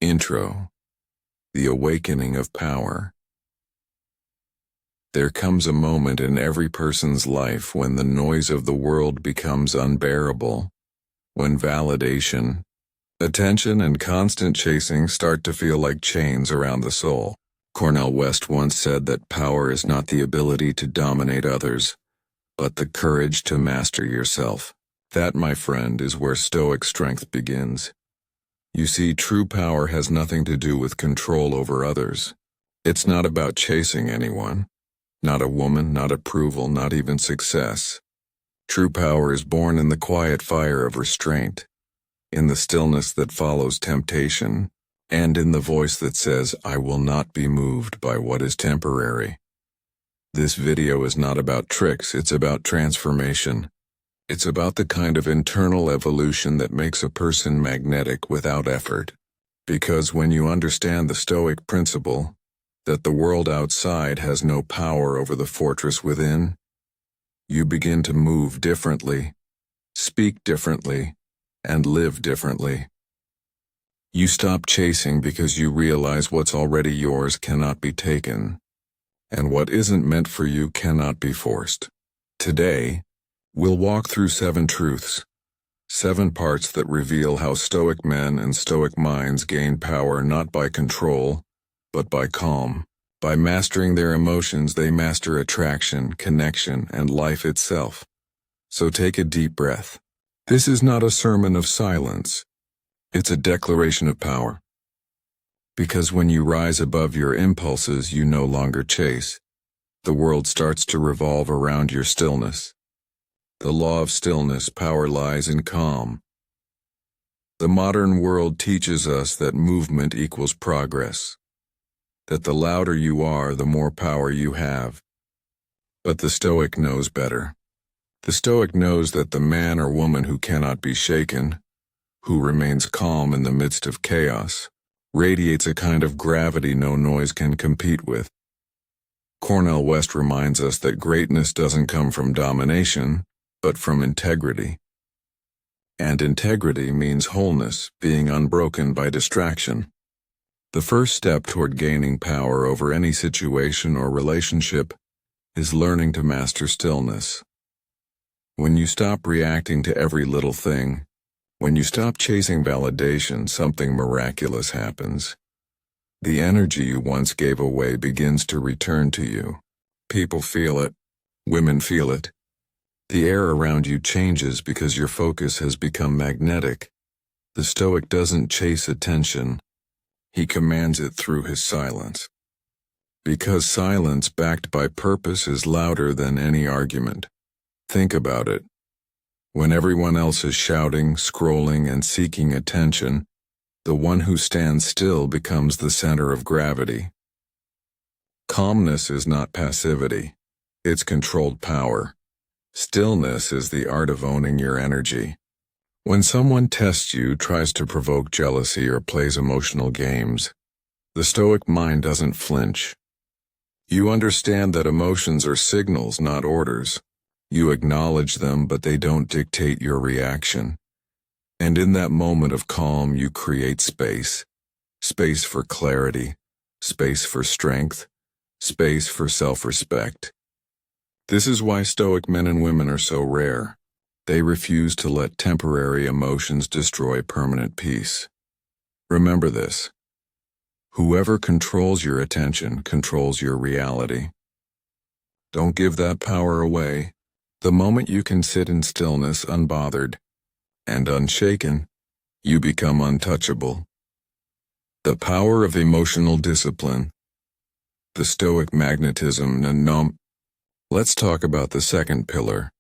Intro: The Awakening of Power. There comes a moment in every person's life when the noise of the world becomes unbearable, when validation, attention, and constant chasing start to feel like chains around the soul. Cornel West once said that power is not the ability to dominate others, but the courage to master yourself. That, my friend, is where Stoic strength begins. You see, true power has nothing to do with control over others. It's not about chasing anyone. Not a woman, not approval, not even success. True power is born in the quiet fire of restraint, in the stillness that follows temptation, and in the voice that says, "I will not be moved by what is temporary." This video is not about tricks, it's about transformation. It's about the kind of internal evolution that makes a person magnetic without effort. Because when you understand the Stoic principle, that the world outside has no power over the fortress within, you begin to move differently, speak differently, and live differently. You stop chasing because you realize what's already yours cannot be taken, and what isn't meant for you cannot be forced. Today, we'll walk through 7 truths, 7 parts that reveal how Stoic men and Stoic minds gain power not by control, but by calm. By mastering their emotions, they master attraction, connection, and life itself. So take a deep breath. This is not a sermon of silence. It's a declaration of power. Because when you rise above your impulses, you no longer chase. The world starts to revolve around your stillness. The law of stillness, power lies in calm. The modern world teaches us that movement equals progress, that the louder you are, the more power you have. But the Stoic knows better. The Stoic knows that the man or woman who cannot be shaken, who remains calm in the midst of chaos, radiates a kind of gravity no noise can compete with. Cornel West reminds us that greatness doesn't come from domination, but from integrity. And integrity means wholeness, being unbroken by distraction. The first step toward gaining power over any situation or relationship is learning to master stillness. When you stop reacting to every little thing, when you stop chasing validation, something miraculous happens. The energy you once gave away begins to return to you. People feel it. Women feel it. The air around you changes because your focus has become magnetic. The Stoic doesn't chase attention. He commands it through his silence. Because silence backed by purpose is louder than any argument. Think about it. When everyone else is shouting, scrolling, and seeking attention, the one who stands still becomes the center of gravity. Calmness is not passivity. It's controlled power. Stillness is the art of owning your energy. When someone tests you, tries to provoke jealousy, or plays emotional games, the Stoic mind doesn't flinch. You understand that emotions are signals, not orders. You acknowledge them, but they don't dictate your reaction. And in that moment of calm, you create space. Space for clarity, space for strength, space for self-respect. This is why Stoic men and women are so rare. They refuse to let temporary emotions destroy permanent peace. Remember this. Whoever controls your attention controls your reality. Don't give that power away. The moment you can sit in stillness unbothered and unshaken, you become untouchable. The power of emotional discipline. The Stoic magnetism. Let's talk about the second pillar,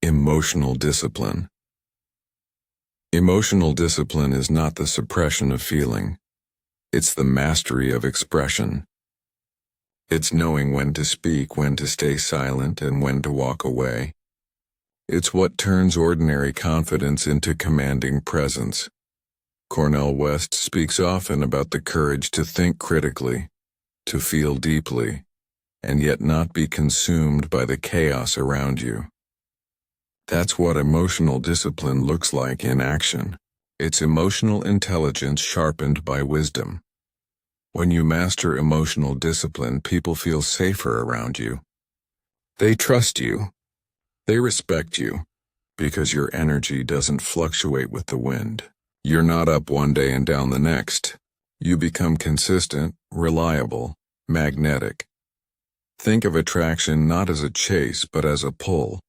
emotional discipline. Emotional discipline is not the suppression of feeling. It's the mastery of expression. It's knowing when to speak, when to stay silent, and when to walk away. It's what turns ordinary confidence into commanding presence. Cornel West speaks often about the courage to think critically, to feel deeply, and yet not be consumed by the chaos around you. That's what emotional discipline looks like in action. It's emotional intelligence sharpened by wisdom. When you master emotional discipline, people feel safer around you. They trust you. They respect you, because your energy doesn't fluctuate with the wind. You're not up one day and down the next. You become consistent, reliable, magnetic. Think of attraction not as a chase but as a pull.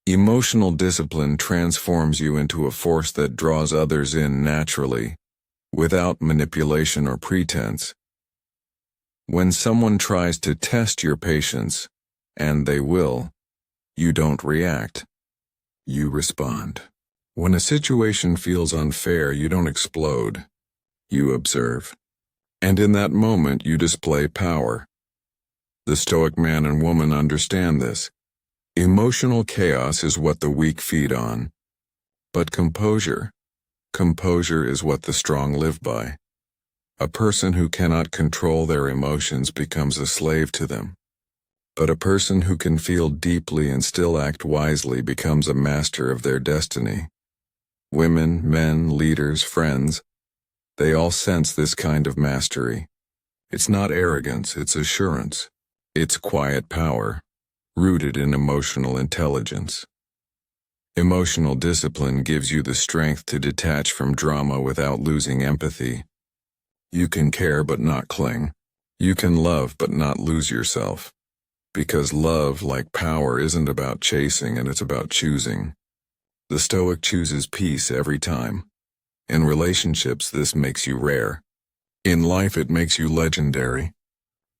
Emotional discipline transforms you into a force that draws others in naturally, without manipulation or pretense. When someone tries to test your patience, and they will, you don't react. You respond. When a situation feels unfair, you don't explode. You observe. And in that moment, you display power. The Stoic man and woman understand this. Emotional chaos is what the weak feed on. But composure is what the strong live by. A person who cannot control their emotions becomes a slave to them. But a person who can feel deeply and still act wisely becomes a master of their destiny. Women, men, leaders, friends, they all sense this kind of mastery. It's not arrogance, it's assurance. It's quiet power, rooted in emotional intelligence. Emotional discipline gives you the strength to detach from drama without losing empathy. You can care but not cling. You can love but not lose yourself. Because love, like power, isn't about chasing, and it's about choosing. The Stoic chooses peace every time. In relationships, this makes you rare. In life, it makes you legendary.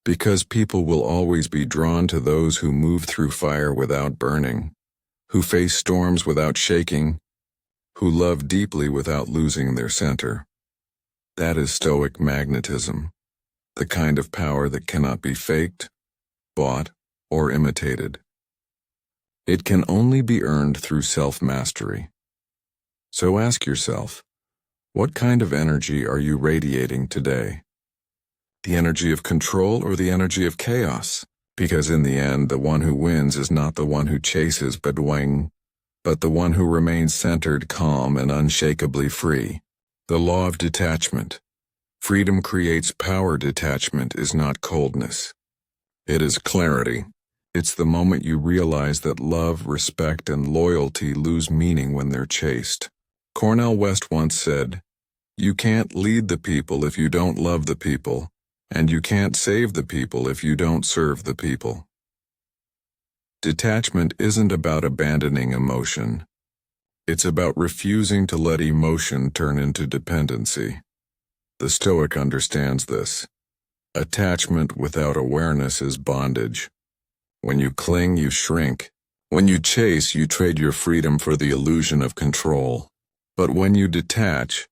Because people will always be drawn to those who move through fire without burning, who face storms without shaking, who love deeply without losing their center. That is Stoic magnetism, the kind of power that cannot be faked, bought, or imitated. It can only be earned through self-mastery. So ask yourself, what kind of energy are you radiating today? The energy of control or the energy of chaos? Because in the end, the one who wins is not the one who chases but the one who remains centered, calm, and unshakably free. The law of detachment. Freedom creates power. Detachment is not coldness. It is clarity. It's the moment you realize that love, respect, and loyalty lose meaning when they're chased. Cornel West once said, "You can't lead the people if you don't love the people, and you can't save the people if you don't serve the people." Detachment isn't about abandoning emotion. It's about refusing to let emotion turn into dependency. The Stoic understands this. Attachment without awareness is bondage. When you cling, you shrink. When you chase, you trade your freedom for the illusion of control. But when you detach,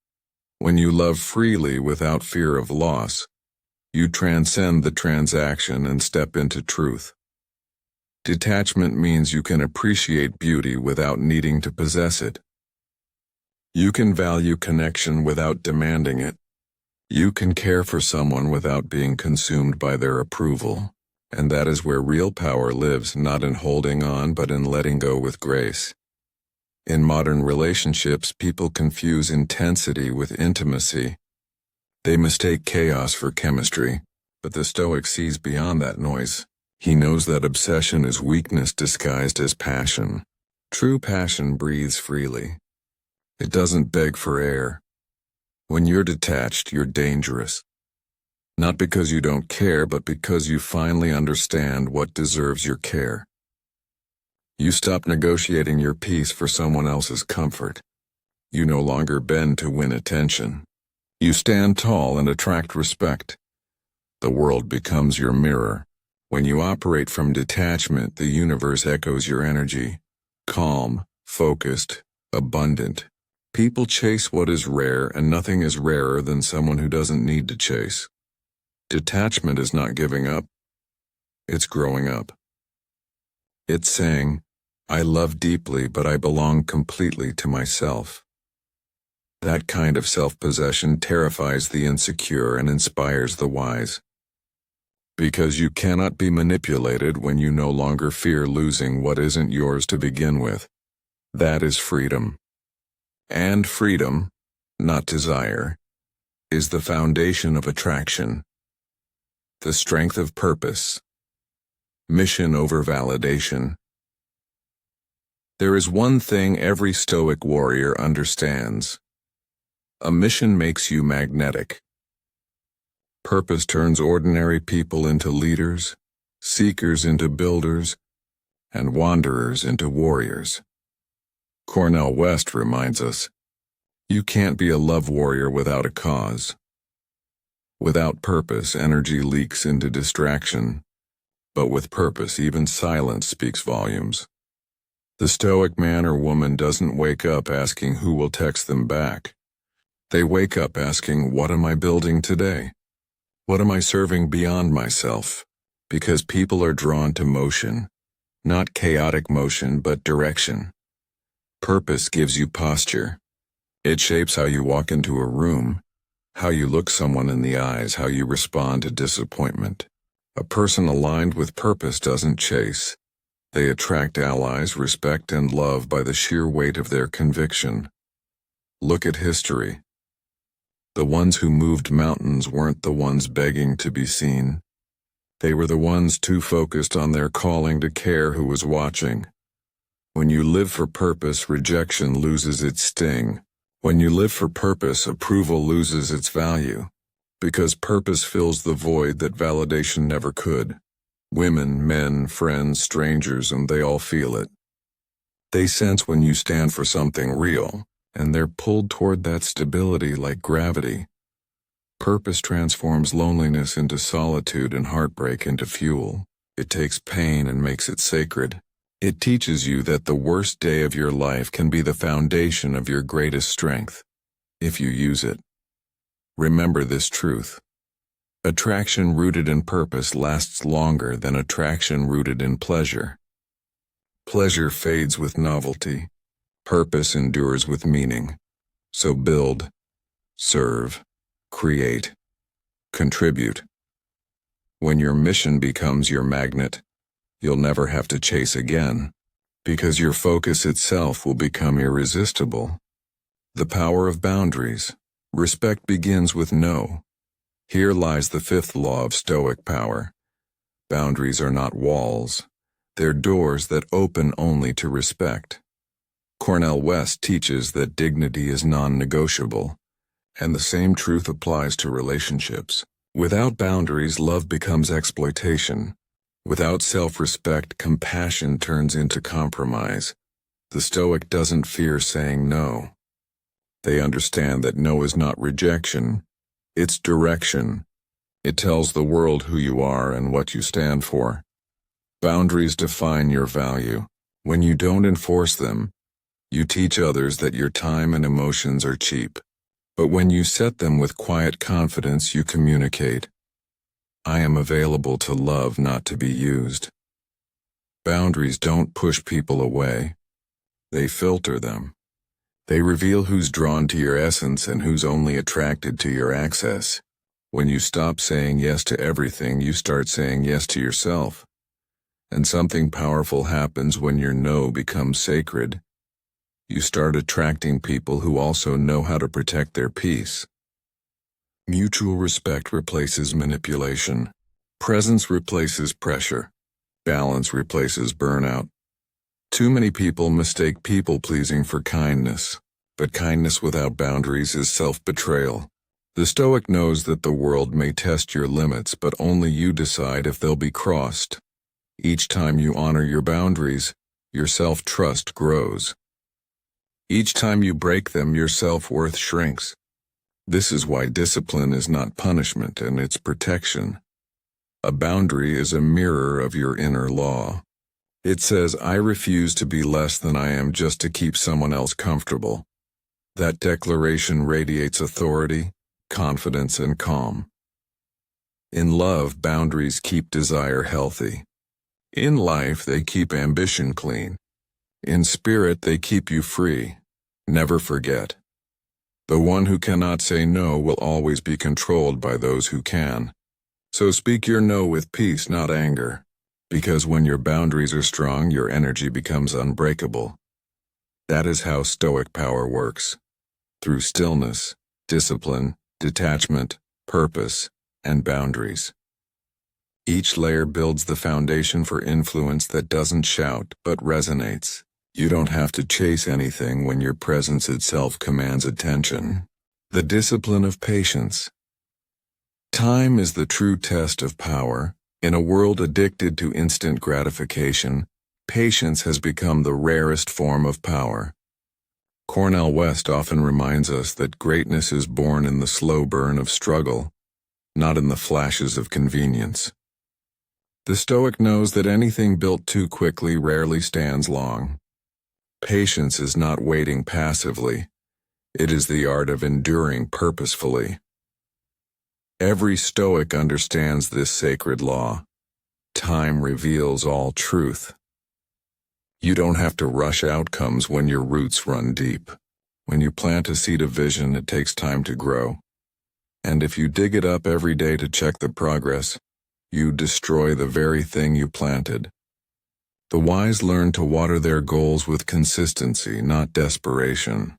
when you love freely without fear of loss, you transcend the transaction and step into truth. Detachment means you can appreciate beauty without needing to possess it. You can value connection without demanding it. You can care for someone without being consumed by their approval. And that is where real power lives, not in holding on but in letting go with grace. In modern relationships, people confuse intensity with intimacy. They mistake chaos for chemistry, but the Stoic sees beyond that noise. He knows that obsession is weakness disguised as passion. True passion breathes freely. It doesn't beg for air. When you're detached, you're dangerous. Not because you don't care, but because you finally understand what deserves your care. You stop negotiating your peace for someone else's comfort. You no longer bend to win attention. You stand tall and attract respect. The world becomes your mirror. When you operate from detachment, the universe echoes your energy. Calm, focused, abundant. People chase what is rare, and nothing is rarer than someone who doesn't need to chase. Detachment is not giving up. It's growing up. It's saying, I love deeply, but I belong completely to myself. That kind of self-possession terrifies the insecure and inspires the wise. Because you cannot be manipulated when you no longer fear losing what isn't yours to begin with. That is freedom. And freedom, not desire, is the foundation of attraction. The strength of purpose. Mission over validation. There is one thing every Stoic warrior understands. A mission makes you magnetic. Purpose turns ordinary people into leaders, seekers into builders, and wanderers into warriors. Cornel West reminds us, you can't be a love warrior without a cause. Without purpose, energy leaks into distraction, but with purpose, even silence speaks volumes. The Stoic man or woman doesn't wake up asking who will text them back. They wake up asking, what am I building today? What am I serving beyond myself? Because people are drawn to motion, not chaotic motion, but direction. Purpose gives you posture. It shapes how you walk into a room, how you look someone in the eyes, how you respond to disappointment. A person aligned with purpose doesn't chase. They attract allies, respect, and love by the sheer weight of their conviction. Look at history. The ones who moved mountains weren't the ones begging to be seen. They were the ones too focused on their calling to care who was watching. When you live for purpose, rejection loses its sting. When you live for purpose, approval loses its value. Because purpose fills the void that validation never could. Women, men, friends, strangers, and they all feel it. They sense when you stand for something real, and they're pulled toward that stability like gravity. Purpose transforms loneliness into solitude and heartbreak into fuel. It takes pain and makes it sacred. It teaches you that the worst day of your life can be the foundation of your greatest strength, if you use it. Remember this truth. Attraction rooted in purpose lasts longer than attraction rooted in pleasure. Pleasure fades with novelty. Purpose endures with meaning. So build, serve, create, contribute. When your mission becomes your magnet, you'll never have to chase again, because your focus itself will become irresistible. The power of boundaries. Respect begins with no. Here lies the fifth law of Stoic power. Boundaries are not walls. They're doors that open only to respect. Cornel West teaches that dignity is non-negotiable, and the same truth applies to relationships. Without boundaries, love becomes exploitation. Without self-respect, compassion turns into compromise. The Stoic doesn't fear saying no. They understand that no is not rejection, it's direction. It tells the world who you are and what you stand for. Boundaries define your value. When you don't enforce them, you teach others that your time and emotions are cheap. But when you set them with quiet confidence, you communicate. I am available to love, not to be used. Boundaries don't push people away. They filter them. They reveal who's drawn to your essence and who's only attracted to your access. When you stop saying yes to everything, you start saying yes to yourself. And something powerful happens when your no becomes sacred. You start attracting people who also know how to protect their peace. Mutual respect replaces manipulation. Presence replaces pressure. Balance replaces burnout. Too many people mistake people-pleasing for kindness, but kindness without boundaries is self-betrayal. The Stoic knows that the world may test your limits, but only you decide if they'll be crossed. Each time you honor your boundaries, your self-trust grows. Each time you break them, your self-worth shrinks. This is why discipline is not punishment, and it's protection. A boundary is a mirror of your inner law. It says, I refuse to be less than I am just to keep someone else comfortable. That declaration radiates authority, confidence, and calm. In love, boundaries keep desire healthy. In life, they keep ambition clean. In spirit, they keep you free. Never forget. The one who cannot say no will always be controlled by those who can. So speak your no with peace, not anger. Because when your boundaries are strong, your energy becomes unbreakable. That is how Stoic power works. through stillness, discipline, detachment, purpose, and boundaries. Each layer builds the foundation for influence that doesn't shout but resonates. You don't have to chase anything when your presence itself commands attention. The discipline of patience. Time is the true test of power. In a world addicted to instant gratification, patience has become the rarest form of power. Cornel West often reminds us that greatness is born in the slow burn of struggle, not in the flashes of convenience. The Stoic knows that anything built too quickly rarely stands long. Patience is not waiting passively. It is the art of enduring purposefully. Every Stoic understands this sacred law. Time reveals all truth. You don't have to rush outcomes when your roots run deep. When you plant a seed of vision, it takes time to grow. And if you dig it up every day to check the progress, you destroy the very thing you planted. The wise learn to water their goals with consistency, not desperation.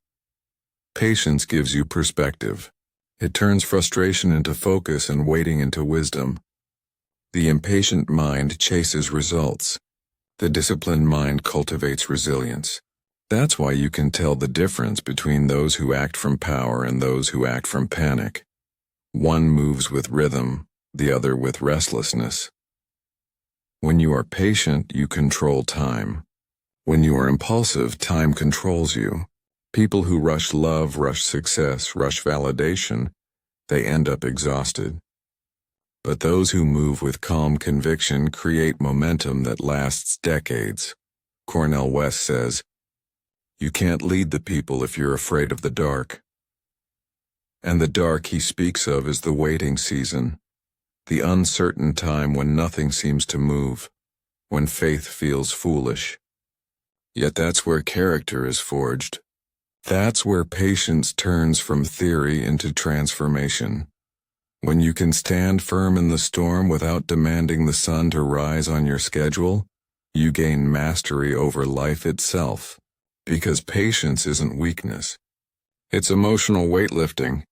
Patience gives you perspective. It turns frustration into focus and waiting into wisdom. The impatient mind chases results. The disciplined mind cultivates resilience. That's why you can tell the difference between those who act from power and those who act from panic. One moves with rhythm, the other with restlessness. When you are patient, you control time. When you are impulsive, time controls you. People who rush love, rush success, rush validation, they end up exhausted. But those who move with calm conviction create momentum that lasts decades. Cornel West says, "You can't lead the people if you're afraid of the dark." And the dark he speaks of is the waiting season, the uncertain time when nothing seems to move, when faith feels foolish. Yet that's where character is forged. That's where patience turns from theory into transformation. When you can stand firm in the storm without demanding the sun to rise on your schedule, you gain mastery over life itself. Because patience isn't weakness. It's emotional weightlifting.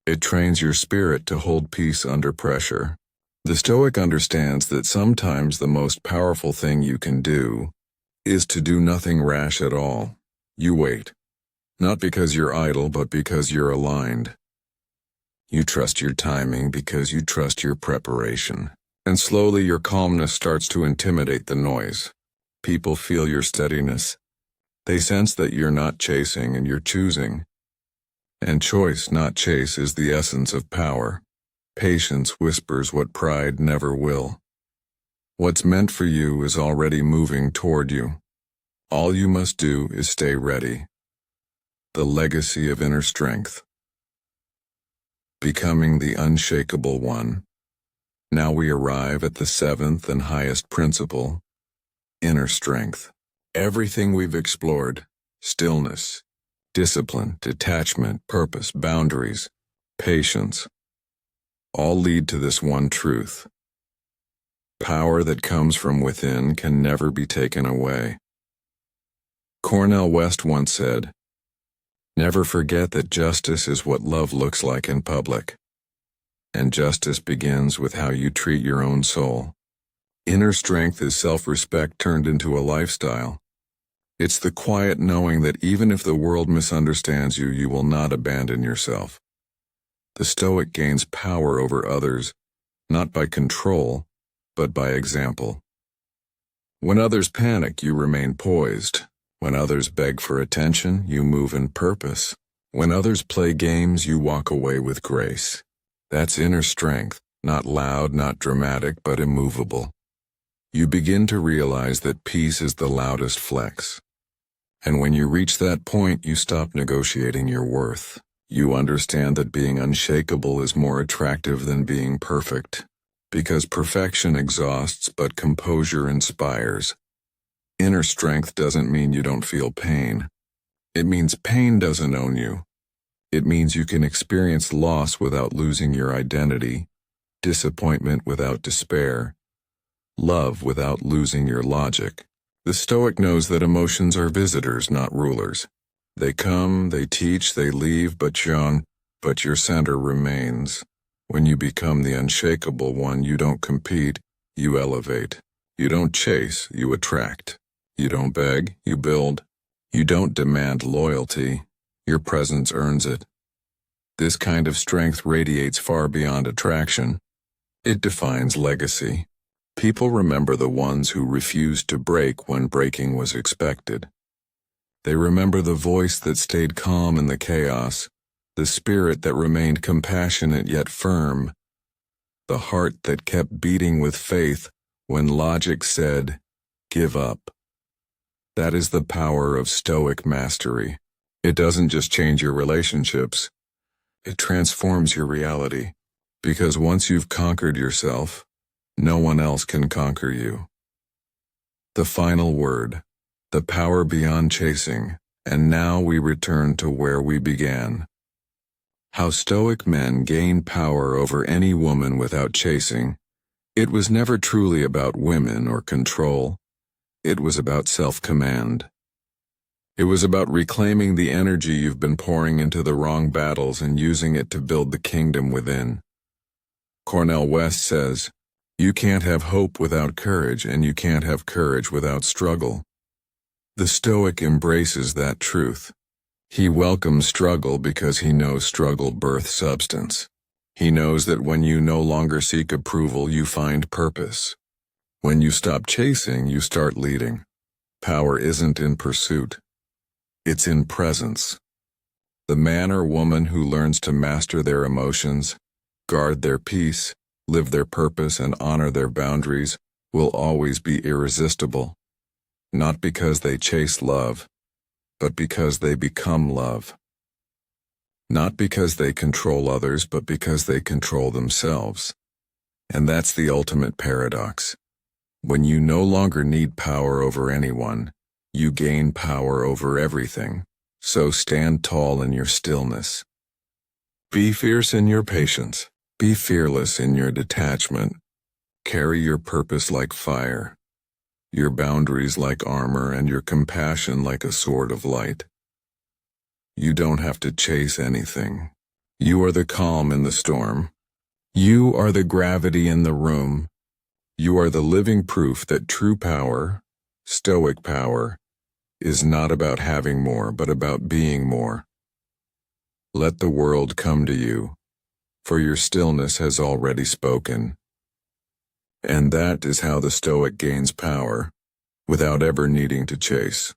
It trains your spirit to hold peace under pressure. The Stoic understands that sometimes the most powerful thing you can do is to do nothing rash at all. You wait. Not because you're idle, but because you're aligned. You trust your timing because you trust your preparation. And slowly your calmness starts to intimidate the noise. People feel your steadiness. They sense that you're not chasing and you're choosing. And choice, not chase, is the essence of power. Patience whispers what pride never will. What's meant for you is already moving toward you. All you must do is stay ready. The legacy of inner strength. Becoming the unshakable one. Now we arrive at the seventh and highest principle, inner strength. Everything we've explored, stillness, discipline, detachment, purpose, boundaries, patience, all lead to this one truth. Power that comes from within can never be taken away. Cornel West once said, "Never forget that justice is what love looks like in public. And justice begins with how you treat your own soul." Inner strength is self-respect turned into a lifestyle. It's the quiet knowing that even if the world misunderstands you, you will not abandon yourself. The Stoic gains power over others, not by control, but by example. When others panic, you remain poised. When others beg for attention, you move in purpose. When others play games, you walk away with grace. That's inner strength, not loud, not dramatic, but immovable. You begin to realize that peace is the loudest flex. And when you reach that point, you stop negotiating your worth. You understand that being unshakable is more attractive than being perfect. Because perfection exhausts, but composure inspires. Inner strength doesn't mean you don't feel pain. It means pain doesn't own you. It means you can experience loss without losing your identity, disappointment without despair, love without losing your logic. The Stoic knows that emotions are visitors, not rulers. They come, they teach, they leave, but your center remains. When you become the unshakable one, you don't compete, you elevate. You don't chase, you attract. You don't beg, you build. You don't demand loyalty, your presence earns it. This kind of strength radiates far beyond attraction. It defines legacy. People remember the ones who refused to break when breaking was expected. They remember the voice that stayed calm in the chaos, the spirit that remained compassionate yet firm, the heart that kept beating with faith when logic said, "Give up." That is the power of Stoic mastery. It doesn't just change your relationships, it transforms your reality. Because once you've conquered yourself, no one else can conquer you. The final word, the power beyond chasing, and now we return to where we began. How Stoic men gain power over any woman without chasing. It was never truly about women or control. It was about self-command. It was about reclaiming the energy you've been pouring into the wrong battles and using it to build the kingdom within. Cornel West says, "You can't have hope without courage, and you can't have courage without struggle." The Stoic embraces that truth. He welcomes struggle because he knows struggle births substance. He knows that when you no longer seek approval, you find purpose. When you stop chasing, you start leading. Power isn't in pursuit. It's in presence. The man or woman who learns to master their emotions, guard their peace, live their purpose, and honor their boundaries will always be irresistible. Not because they chase love, but because they become love. Not because they control others, but because they control themselves. And that's the ultimate paradox. When you no longer need power over anyone, you gain power over everything. So stand tall in your stillness. Be fierce in your patience. Be fearless in your detachment. Carry your purpose like fire, your boundaries like armor, and your compassion like a sword of light. You don't have to chase anything. You are the calm in the storm. You are the gravity in the room. You are the living proof that true power, Stoic power, is not about having more, but about being more. Let the world come to you, for your stillness has already spoken. And that is how the Stoic gains power, without ever needing to chase.